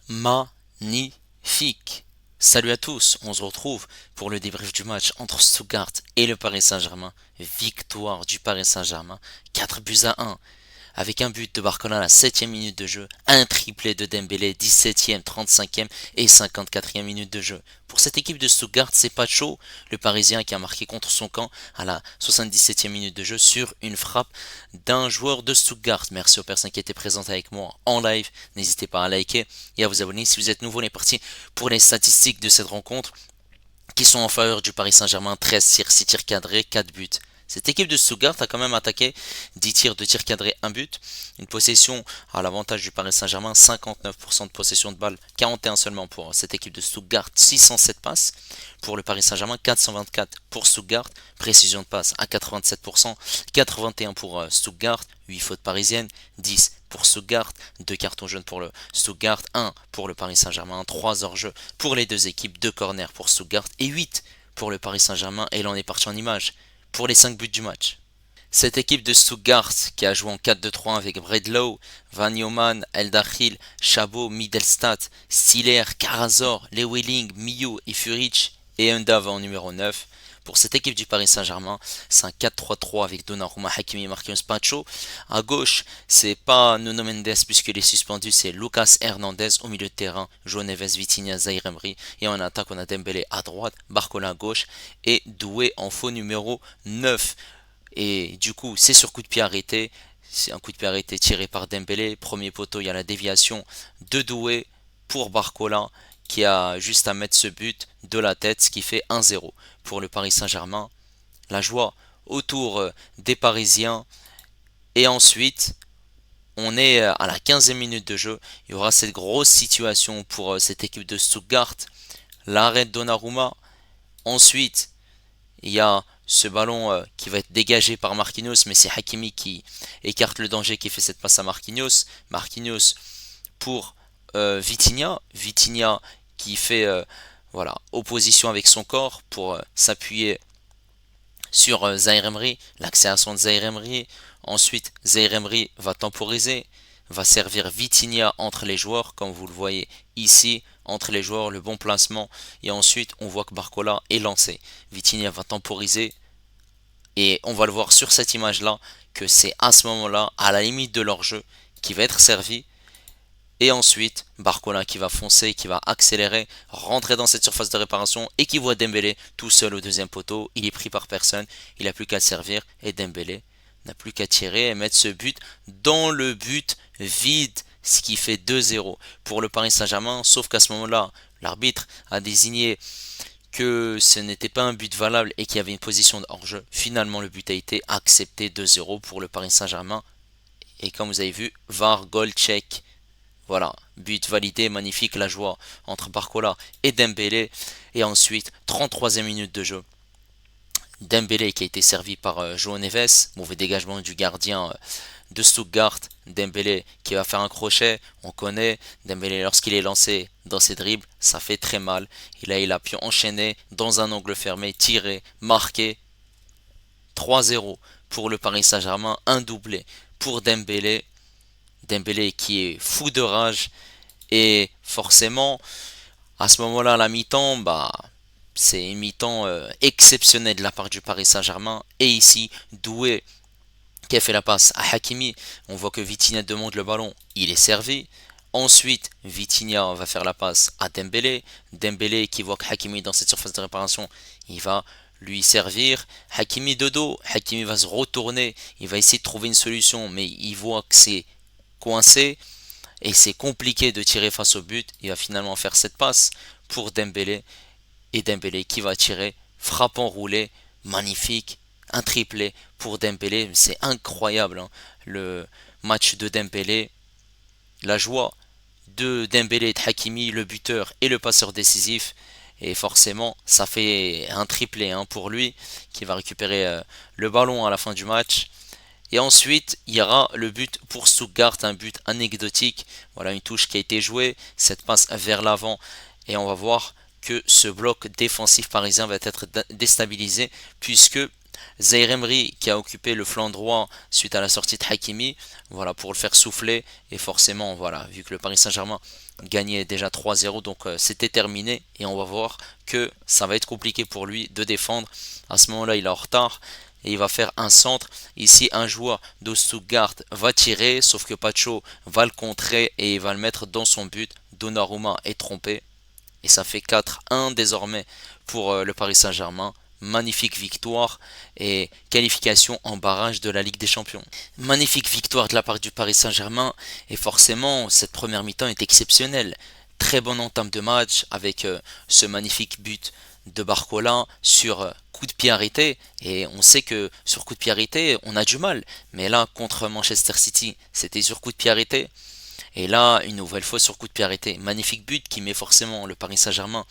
magnifique. Salut à tous, on se retrouve pour le débrief du match entre Stuttgart et le Paris Saint-Germain. Victoire du Paris Saint-Germain, 4 buts à 1, avec un but de Barcola à la 7e minute de jeu, un triplé de Dembélé, 17e, 35e et 54e minute de jeu. Pour cette équipe de Stuttgart, c'est pas chaud, le Parisien qui a marqué contre son camp à la 77e minute de jeu sur une frappe d'un joueur de Stuttgart. Merci aux personnes qui étaient présentes avec moi en live. N'hésitez pas à liker et à vous abonner si vous êtes nouveau. On est parti pour les statistiques de cette rencontre qui sont en faveur du Paris Saint-Germain. 13 tirs, 6 tirs cadrés, 4 buts. Cette équipe de Stuttgart a quand même attaqué 10 tirs, 2 tirs cadrés, 1 but. Une possession à l'avantage du Paris Saint-Germain, 59% de possession de balle, 41 seulement pour cette équipe de Stuttgart, 607 passes. Pour le Paris Saint-Germain, 424 pour Stuttgart, précision de passe à 87%, 81 pour Stuttgart, 8 fautes parisiennes, 10 pour Stuttgart, 2 cartons jaunes pour le Stuttgart, 1 pour le Paris Saint-Germain, 3 hors-jeu pour les deux équipes, 2 corners pour Stuttgart et 8 pour le Paris Saint-Germain. Et là on est parti en image pour les 5 buts du match. Cette équipe de Stuttgart qui a joué en 4-2-3 avec Bredlow, Van Yoman, Eldachil, Chabot, Middelstadt, Stiller, Karazor, Lewelling, Miyu et Furic et Undav en numéro 9. Pour cette équipe du Paris Saint-Germain, c'est un 4-3-3 avec Donnarumma, Hakimi et Marquinhos Pacho. À gauche, c'est pas Nuno Mendes puisqu'il est suspendu, c'est Lucas Hernandez au milieu de terrain, João Neves, Vitinha, Zaïre Emery. Et en attaque, on a Dembélé à droite, Barcola à gauche et Doué en faux numéro 9. Et du coup, c'est sur coup de pied arrêté. C'est un coup de pied arrêté tiré par Dembélé. Premier poteau, il y a la déviation de Doué pour Barcola qui a juste à mettre ce but de la tête, ce qui fait 1-0 pour le Paris Saint-Germain. La joie autour des Parisiens. Et ensuite, on est à la 15e minute de jeu. Il y aura cette grosse situation pour cette équipe de Stuttgart. L'arrêt de Donnarumma. Ensuite, il y a ce ballon qui va être dégagé par Marquinhos, mais c'est Hakimi qui écarte le danger, qui fait cette passe à Marquinhos. Marquinhos pour Vitinha. Vitinha qui fait voilà, opposition avec son corps pour s'appuyer sur Zaïre Emery, l'accélération de Zaïre Emery. Ensuite, Zaïre Emery va temporiser, va servir Vitinha entre les joueurs, comme vous le voyez ici, entre les joueurs, le bon placement. Et ensuite, on voit que Barcola est lancé. Vitinha va temporiser. Et on va le voir sur cette image-là, que c'est à ce moment-là, à la limite de leur jeu, qui va être servi. Et ensuite, Barcola qui va foncer, qui va accélérer, rentrer dans cette surface de réparation et qui voit Dembélé tout seul au deuxième poteau. Il est pris par personne, il n'a plus qu'à le servir et Dembélé n'a plus qu'à tirer et mettre ce but dans le but vide, ce qui fait 2-0 pour le Paris Saint-Germain. Sauf qu'à ce moment-là, l'arbitre a désigné que ce n'était pas un but valable et qu'il y avait une position de hors-jeu. Finalement, le but a été accepté 2-0 pour le Paris Saint-Germain. Et comme vous avez vu, VAR, goal check. Voilà, but validé, magnifique, la joie entre Barcola et Dembélé. Et ensuite, 33e minute de jeu. Dembélé qui a été servi par João Neves, mauvais dégagement du gardien de Stuttgart. Dembélé qui va faire un crochet, on connaît. Dembélé lorsqu'il est lancé dans ses dribbles, ça fait très mal. Et là il a pu enchaîner dans un angle fermé, tirer, marquer. 3-0 pour le Paris Saint-Germain, un doublé pour Dembélé. Dembélé qui est fou de rage et forcément à ce moment-là la mi-temps c'est une mi-temps exceptionnelle de la part du Paris Saint-Germain et ici Doué qui a fait la passe à Hakimi, on voit que Vitinha demande le ballon, il est servi. Ensuite, Vitinha va faire la passe à Dembélé. Dembélé qui voit que Hakimi est dans cette surface de réparation, il va lui servir. Hakimi de dos, Hakimi va se retourner, il va essayer de trouver une solution, mais il voit que c'est coincé et c'est compliqué de tirer face au but. Il va finalement faire cette passe pour Dembélé et Dembélé qui va tirer, frappe enroulé, magnifique, un triplé pour Dembélé, c'est incroyable hein, le match de Dembélé, la joie de Dembélé et de Hakimi, le buteur et le passeur décisif. Et forcément, ça fait un triplé hein, pour lui qui va récupérer le ballon à la fin du match. Et ensuite, il y aura le but pour Stuttgart, un but anecdotique. Voilà une touche qui a été jouée, cette passe vers l'avant. Et on va voir que ce bloc défensif parisien va être déstabilisé puisque Zaïre Emery qui a occupé le flanc droit suite à la sortie de Hakimi, voilà, pour le faire souffler. Et forcément, voilà, vu que le Paris Saint-Germain gagnait déjà 3-0, donc c'était terminé. Et on va voir que ça va être compliqué pour lui de défendre. À ce moment-là, il est en retard. Et il va faire un centre. Ici, un joueur de Stuttgart va tirer, sauf que Pacho va le contrer et il va le mettre dans son but. Donnarumma est trompé. Et ça fait 4-1 désormais pour le Paris Saint-Germain. Magnifique victoire et qualification en barrage de la Ligue des Champions. Magnifique victoire de la part du Paris Saint-Germain et forcément cette première mi-temps est exceptionnelle. Très bonne entame de match avec ce magnifique but de Barcola sur coup de pied arrêté et on sait que sur coup de pied arrêté on a du mal mais là contre Manchester City c'était sur coup de pied arrêté et là une nouvelle fois sur coup de pied arrêté. Magnifique but qui met forcément le Paris Saint-Germain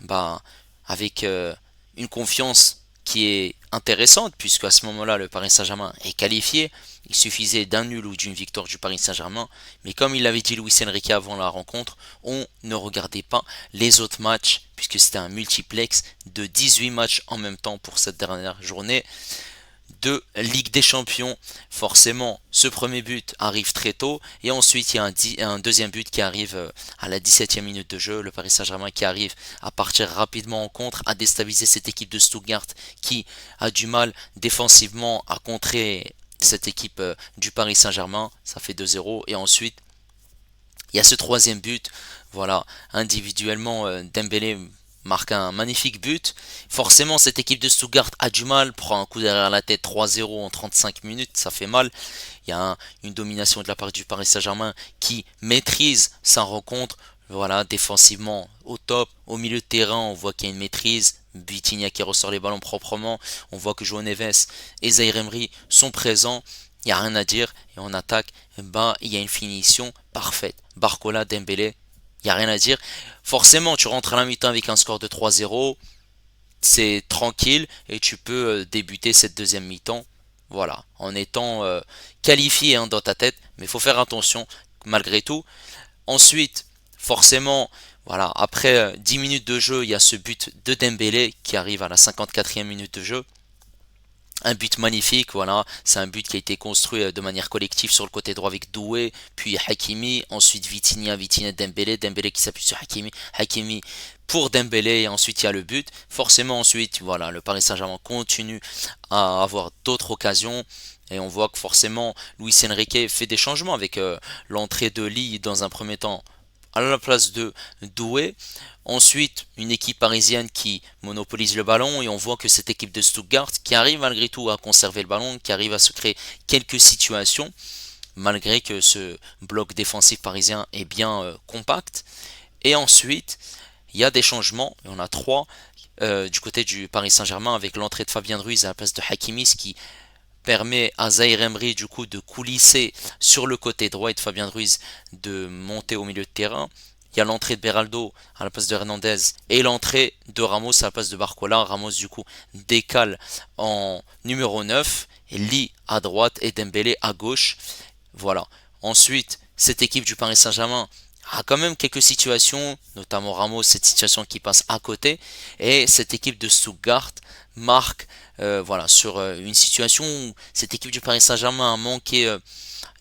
bah, avec une confiance qui est intéressante puisque à ce moment-là le Paris Saint-Germain est qualifié. Il suffisait d'un nul ou d'une victoire du Paris Saint-Germain. Mais comme il l'avait dit Luis Enrique avant la rencontre, on ne regardait pas les autres matchs puisque c'était un multiplex de 18 matchs en même temps pour cette dernière journée de Ligue des Champions. Forcément, ce premier but arrive très tôt et ensuite il y a un deuxième but qui arrive à la 17e minute de jeu. Le Paris Saint-Germain qui arrive à partir rapidement en contre, à déstabiliser cette équipe de Stuttgart qui a du mal défensivement à contrer cette équipe du Paris Saint-Germain. Ça fait 2-0 et ensuite il y a ce troisième but. Voilà, individuellement Dembélé marque un magnifique but. Forcément, cette équipe de Stuttgart a du mal, prend un coup derrière la tête 3-0 en 35 minutes, ça fait mal. Il y a une domination de la part du Paris Saint-Germain qui maîtrise sa rencontre. Voilà, défensivement au top, au milieu de terrain, on voit qu'il y a une maîtrise. Vitinha qui ressort les ballons proprement. On voit que João Neves et Zaïre Emery sont présents. Il n'y a rien à dire. Et en attaque, bah, il y a une finition parfaite. Barcola, Dembélé, il n'y a rien à dire. Forcément, tu rentres à la mi-temps avec un score de 3-0. C'est tranquille et tu peux débuter cette deuxième mi-temps. Voilà, en étant qualifié hein, dans ta tête. Mais il faut faire attention malgré tout. Ensuite, forcément, voilà, après 10 minutes de jeu, il y a ce but de Dembélé qui arrive à la 54e minute de jeu. Un but magnifique, voilà, c'est un but qui a été construit de manière collective sur le côté droit avec Doué, puis Hakimi, ensuite Vitinha, Dembélé, Dembélé qui s'appuie sur Hakimi, Hakimi pour Dembélé et ensuite il y a le but. Forcément ensuite, voilà, le Paris Saint-Germain continue à avoir d'autres occasions et on voit que forcément Luis Enrique fait des changements avec l'entrée de Lee dans un premier temps à la place de Doué. Ensuite, une équipe parisienne qui monopolise le ballon et on voit que cette équipe de Stuttgart qui arrive malgré tout à conserver le ballon, qui arrive à se créer quelques situations malgré que ce bloc défensif parisien est bien compact. Et ensuite, il y a des changements, il y en a trois du côté du Paris Saint-Germain avec l'entrée de Fabien Ruiz à la place de Hakimi, ce qui permet à Zaïre Emery du coup de coulisser sur le côté droit et de Fabien Ruiz de monter au milieu de terrain. Il y a l'entrée de Beraldo à la place de Hernandez et l'entrée de Ramos à la place de Barcola. Ramos du coup décale en numéro 9 et Lee à droite et Dembélé à gauche. Voilà. Ensuite, cette équipe du Paris Saint-Germain a quand même quelques situations, notamment Ramos, cette situation qui passe à côté. Et cette équipe de Stuttgart marque voilà, sur une situation où cette équipe du Paris Saint-Germain a manqué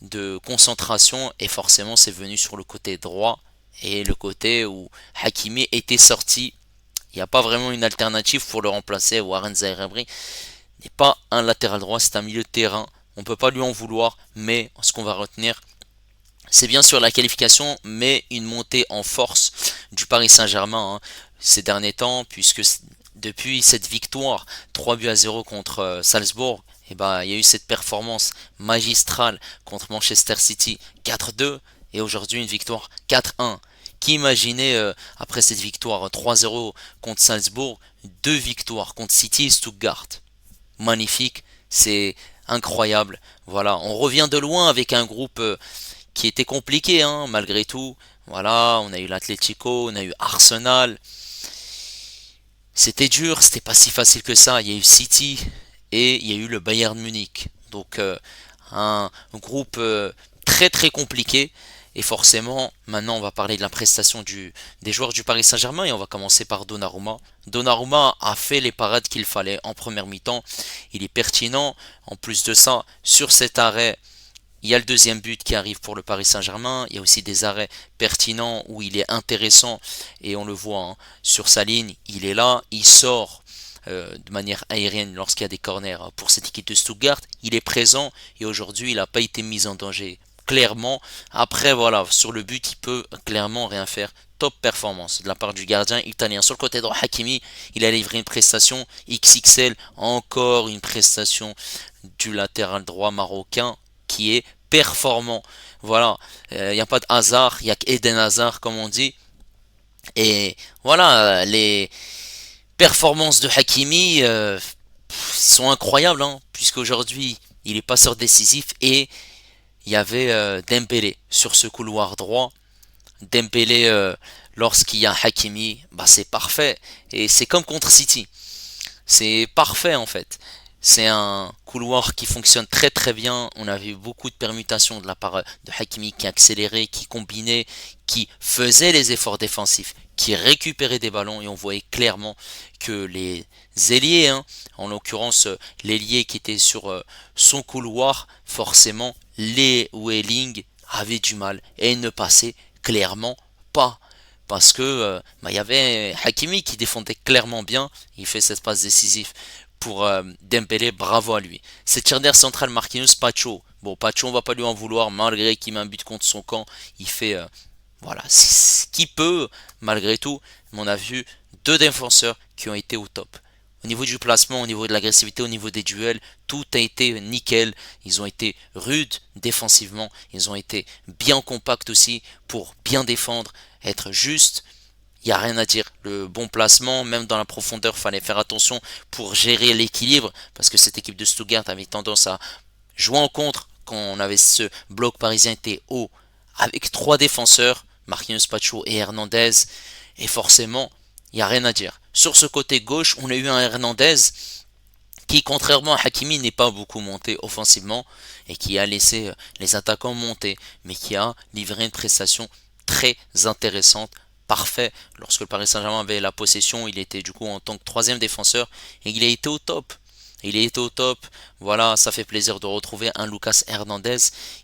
de concentration et forcément c'est venu sur le côté droit et le côté où Hakimi était sorti. Il n'y a pas vraiment une alternative pour le remplacer. Warren Zaïre Emery n'est pas un latéral droit, c'est un milieu de terrain. On ne peut pas lui en vouloir, mais ce qu'on va retenir, c'est bien sûr la qualification, mais une montée en force du Paris Saint-Germain hein, ces derniers temps, puisque depuis cette victoire 3-0 contre Salzbourg, et ben, il y a eu cette performance magistrale contre Manchester City 4-2 et aujourd'hui une victoire 4-1. Qui imaginait après cette victoire 3-0 contre Salzbourg, deux victoires contre City et Stuttgart. Magnifique, c'est incroyable. Voilà, on revient de loin avec un groupe qui était compliqué hein, malgré tout. Voilà, on a eu l'Atlético, on a eu Arsenal. C'était dur, c'était pas si facile que ça. Il y a eu City et il y a eu le Bayern Munich. Donc un groupe très très compliqué. Et forcément, maintenant on va parler de la prestation des joueurs du Paris Saint-Germain et on va commencer par Donnarumma. Donnarumma a fait les parades qu'il fallait en première mi-temps. Il est pertinent. En plus de ça, sur cet arrêt, il y a le deuxième but qui arrive pour le Paris Saint-Germain. Il y a aussi des arrêts pertinents où il est intéressant et on le voit hein, sur sa ligne. Il est là, il sort de manière aérienne lorsqu'il y a des corners pour cette équipe de Stuttgart. Il est présent et aujourd'hui il n'a pas été mis en danger clairement. Après voilà, sur le but il peut clairement rien faire. Top performance de la part du gardien italien. Sur le côté droit, Hakimi, il a livré une prestation XXL. Encore une prestation du latéral droit marocain qui est performant. Voilà, il n'y a pas de hasard, il n'y a qu'Eden Hazard comme on dit. Et voilà, les performances de Hakimi sont incroyables, hein, puisqu'aujourd'hui il est passeur décisif et il y avait Dembélé sur ce couloir droit. Dembélé, lorsqu'il y a Hakimi, bah c'est parfait. Et c'est comme contre City. C'est parfait en fait. C'est un couloir qui fonctionne très très bien. On a vu beaucoup de permutations de la part de Hakimi qui accélérait, qui combinait, qui faisait les efforts défensifs, qui récupérait des ballons et on voyait clairement que les ailiers, hein, en l'occurrence l'ailier qui était sur son couloir, forcément les Welling avaient du mal et ne passaient clairement pas parce que bah, il y avait Hakimi qui défendait clairement bien, il fait cette passe décisive pour Dembélé, bravo à lui. C'est charnière centrale Marquinhos Pacho. Bon, Pacho, on va pas lui en vouloir, malgré qu'il met un but contre son camp, il fait voilà, ce qu'il peut, malgré tout. Mais on a vu deux défenseurs qui ont été au top. Au niveau du placement, au niveau de l'agressivité, au niveau des duels, tout a été nickel. Ils ont été rudes défensivement, ils ont été bien compacts aussi pour bien défendre, être juste. Il n'y a rien à dire. Le bon placement, même dans la profondeur, fallait faire attention pour gérer l'équilibre, parce que cette équipe de Stuttgart avait tendance à jouer en contre quand on avait ce bloc parisien était haut, avec trois défenseurs, Marquinhos, Pacho et Hernandez, et forcément, il n'y a rien à dire. Sur ce côté gauche, on a eu un Hernandez qui, contrairement à Hakimi, n'est pas beaucoup monté offensivement et qui a laissé les attaquants monter, mais qui a livré une prestation très intéressante, parfait. Lorsque le Paris Saint-Germain avait la possession, il était du coup en tant que troisième défenseur et il a été au top. Il est au top. Voilà, ça fait plaisir de retrouver un Lucas Hernandez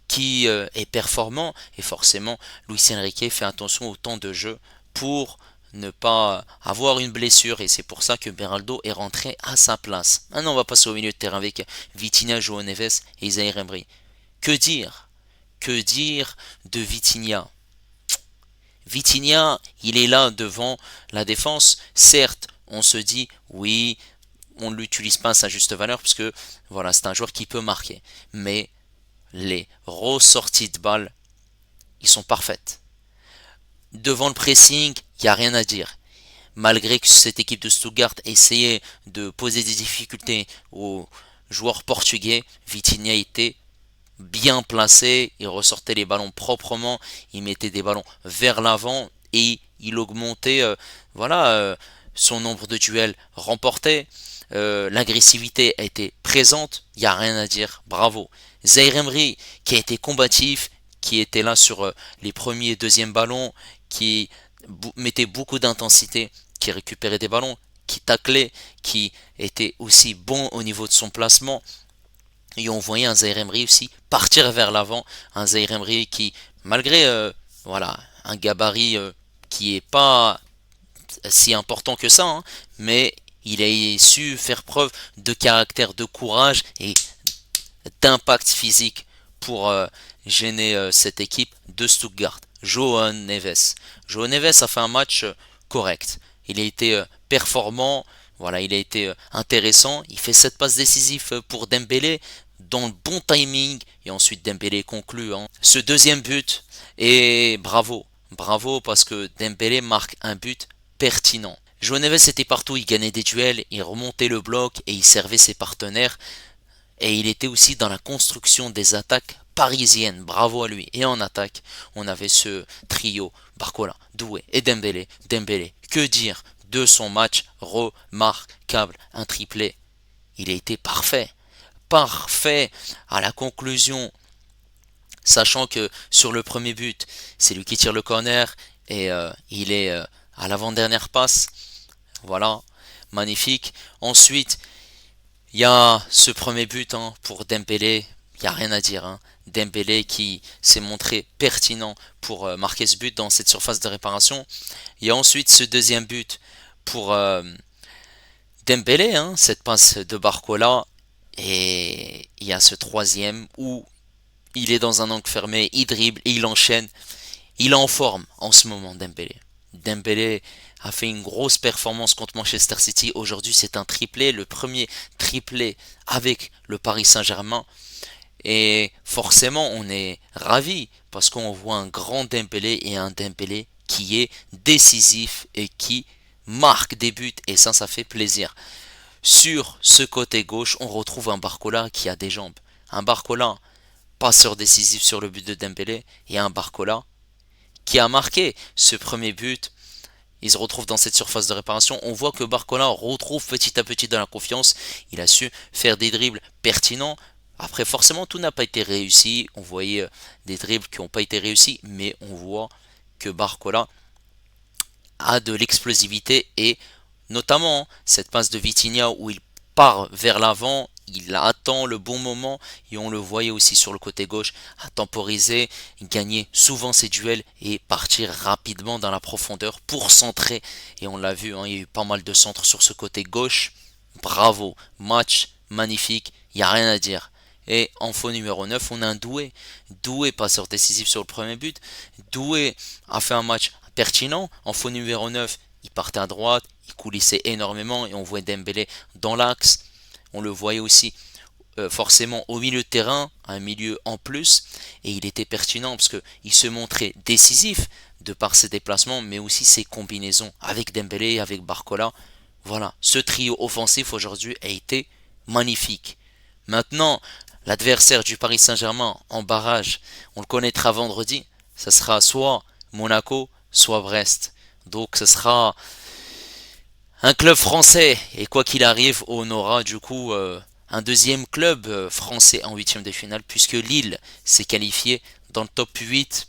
qui est performant et forcément Luis Enrique fait attention au temps de jeu pour ne pas avoir une blessure et c'est pour ça que Beraldo est rentré à sa place. Maintenant on va passer au milieu de terrain avec Vitinha, João Neves et Zaïre Emery. Que dire? Que dire de Vitinha? Vitinha, il est là devant la défense. Certes, on se dit oui, on ne l'utilise pas à sa juste valeur parce que voilà, c'est un joueur qui peut marquer. Mais les ressorties de balles, ils sont parfaites. Devant le pressing, il n'y a rien à dire. Malgré que cette équipe de Stuttgart essayait de poser des difficultés aux joueurs portugais, Vitinha était bien placé, il ressortait les ballons proprement, il mettait des ballons vers l'avant et il augmentait son nombre de duels remportés. L'agressivité a été présente, il n'y a rien à dire, bravo. Zaïre Emery qui a été combatif, qui était là sur les premiers et deuxièmes ballons, qui mettait beaucoup d'intensité, qui récupérait des ballons, qui taclait, qui était aussi bon au niveau de son placement. Et on voyait un Zaïre Emery aussi partir vers l'avant, un Zaïre Emery qui, malgré un gabarit qui est pas si important que ça, hein, mais il a su faire preuve de caractère, de courage et d'impact physique pour gêner cette équipe de Stuttgart. João Neves. João Neves a fait un match correct. Il a été performant, voilà, il a été intéressant. Il fait cette passe décisive pour Dembélé dans le bon timing et ensuite Dembélé conclut ce deuxième but et bravo, bravo parce que Dembélé marque un but pertinent. João Neves était partout, il gagnait des duels, il remontait le bloc et il servait ses partenaires. Et il était aussi dans la construction des attaques parisiennes. Bravo à lui. Et en attaque, on avait ce trio Barcola, Doué et Dembélé. Dembélé, que dire de son match remarquable, un triplé. Il a été parfait. Parfait à la conclusion. sachant que sur le premier but, c'est lui qui tire le corner et il est à l'avant-dernière passe. Voilà, magnifique. Ensuite, il y a ce premier but pour Dembélé, il n'y a rien à dire. Dembélé qui s'est montré pertinent pour marquer ce but dans cette surface de réparation. Il y a ensuite ce deuxième but pour Dembélé, cette passe de Barcola. Et il y a ce troisième où il est dans un angle fermé, il dribble, il enchaîne. Il est en forme en ce moment, Dembélé. Dembélé a fait une grosse performance contre Manchester City. Aujourd'hui, c'est un triplé, le premier triplé avec le Paris Saint-Germain. Et forcément, on est ravi parce qu'on voit un grand Dembélé et un Dembélé qui est décisif et qui marque des buts. Et ça fait plaisir. Sur ce côté gauche, on retrouve un Barcola qui a des jambes. Un Barcola, passeur décisif sur le but de Dembélé, et un Barcola qui a marqué ce premier but. Il se retrouve dans cette surface de réparation. On voit que Barcola retrouve petit à petit de la confiance. Il a su faire des dribbles pertinents. Après, forcément, tout n'a pas été réussi. On voyait des dribbles qui n'ont pas été réussis, mais on voit que Barcola a de l'explosivité et notamment cette passe de Vitinha où il part vers l'avant, il attend le bon moment et on le voyait aussi sur le côté gauche à temporiser, gagner souvent ses duels et partir rapidement dans la profondeur pour centrer. Et on l'a vu, il y a eu pas mal de centres sur ce côté gauche. Bravo, match magnifique, il n'y a rien à dire. Et en faux numéro 9, on a un Doué. Doué, passeur décisif sur le premier but. Doué a fait un match pertinent. En faux numéro 9, il partait à droite, il coulissait énormément et on voyait Dembélé dans l'axe. On le voyait aussi forcément au milieu de terrain, un milieu en plus, et il était pertinent parce qu'il se montrait décisif de par ses déplacements, mais aussi ses combinaisons avec Dembélé et avec Barcola. Voilà, ce trio offensif aujourd'hui a été magnifique. Maintenant, l'adversaire du Paris Saint-Germain en barrage, on le connaîtra vendredi, ça sera soit Monaco, soit Brest. Donc ce sera un club français. Et quoi qu'il arrive, on aura du coup un deuxième club français en huitième de finale, puisque Lille s'est qualifié dans le top 8,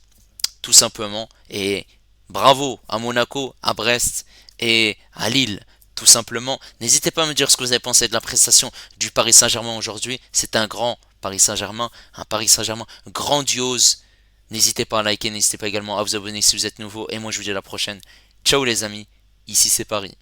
tout simplement. Et bravo à Monaco, à Brest et à Lille, tout simplement. N'hésitez pas à me dire ce que vous avez pensé de la prestation du Paris Saint-Germain aujourd'hui. C'est un grand Paris Saint-Germain, un Paris Saint-Germain grandiose. N'hésitez pas à liker, n'hésitez pas également à vous abonner si vous êtes nouveau. Et moi je vous dis à la prochaine. Ciao les amis, ici c'est Paris.